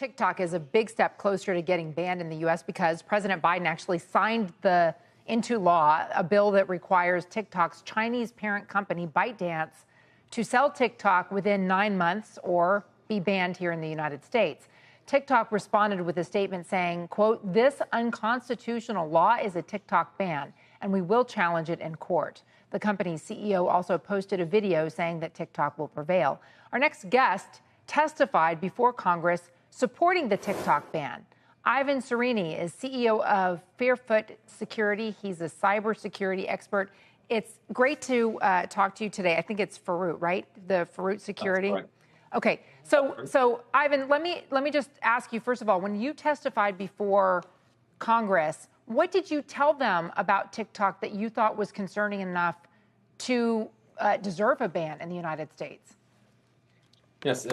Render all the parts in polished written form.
TikTok is a big step closer to getting banned in the U.S. because President Biden actually signed into law a bill that requires TikTok's Chinese parent company, ByteDance, to sell TikTok within 9 months or be banned here in the United States. TikTok responded with a statement saying, quote, "This unconstitutional law is a TikTok ban, and we will challenge it in court." The company's CEO also posted a video saying that TikTok will prevail. Our next guest testified before Congress supporting the TikTok ban. Ivan Tsarynny is CEO of Feroot Security. He's a cybersecurity expert. It's great to talk to you today. I think it's Feroot, right? The Feroot Security. That's correct. Okay, so Ivan, let me just ask you, first of all, when you testified before Congress, what did you tell them about TikTok that you thought was concerning enough to deserve a ban in the United States? Yes,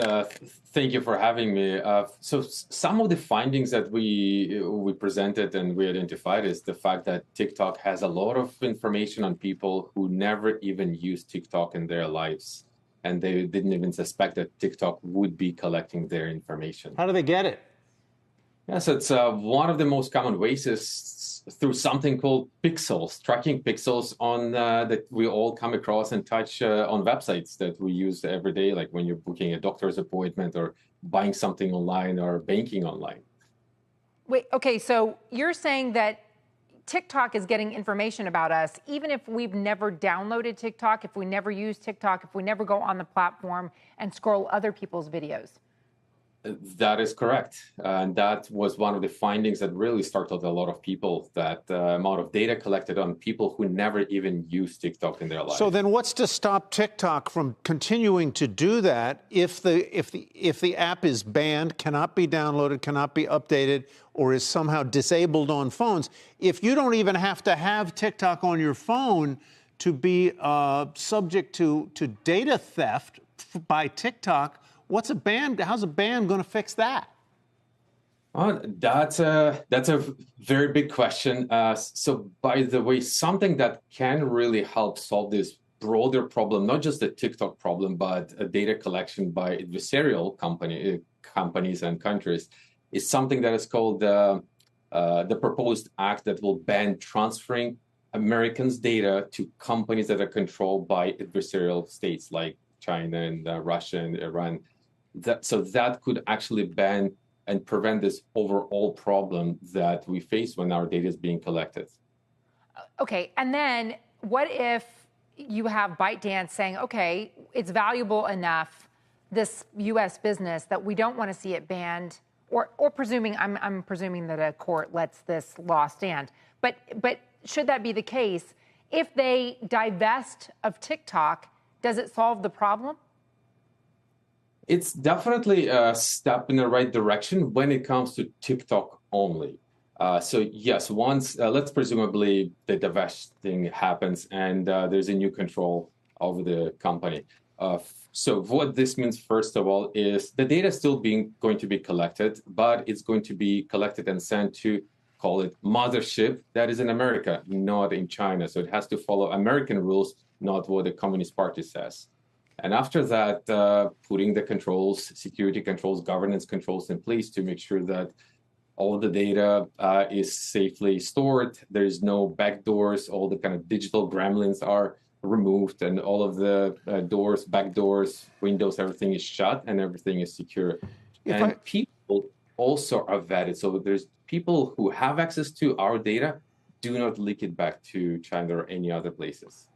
thank you for having me. So some of the findings that we presented and we identified is the fact that TikTok has a lot of information on people who never even used TikTok in their lives. And they didn't even suspect that TikTok would be collecting their information. How do they get it? Yes, it's one of the most common ways is through something called pixels, tracking pixels on that we all come across and touch on websites that we use every day, like when you're booking a doctor's appointment or buying something online or banking online. Wait, okay, so you're saying that TikTok is getting information about us, even if we've never downloaded TikTok, if we never use TikTok, if we never go on the platform and scroll other people's videos. That is correct. And that was one of the findings that really startled a lot of people, that amount of data collected on people who never even used TikTok in their life. So then what's to stop TikTok from continuing to do that if the app is banned, cannot be downloaded, cannot be updated, or is somehow disabled on phones? If you don't even have to have TikTok on your phone to be subject to data theft by TikTok, what's a ban? How's a ban going to fix that? That's a very big question. So, by the way, something that can really help solve this broader problem, not just the TikTok problem, but a data collection by adversarial companies and countries, is something that is called the proposed act that will ban transferring Americans' data to companies that are controlled by adversarial states like China and Russia and Iran. So that could actually ban and prevent this overall problem that we face when our data is being collected. Okay, and then what if you have ByteDance saying, okay, it's valuable enough, this U.S. business, that we don't want to see it banned, or presuming, I'm presuming that a court lets this law stand. But should that be the case, if they divest of TikTok, does it solve the problem? It's definitely a step in the right direction when it comes to TikTok only. So yes, once, let's presumably the divesting happens and there's a new control over the company. So what this means, first of all, is the data is still going to be collected, but it's going to be collected and sent to, call it, mothership that is in America, not in China. So it has to follow American rules, not what the Communist Party says. And after that, putting the controls, security controls, governance controls in place to make sure that all the data is safely stored. There's no backdoors. All the kind of digital gremlins are removed, and all of the doors, back doors, windows, everything is shut and everything is secure. People also are vetted. So there's people who have access to our data, do not leak it back to China or any other places.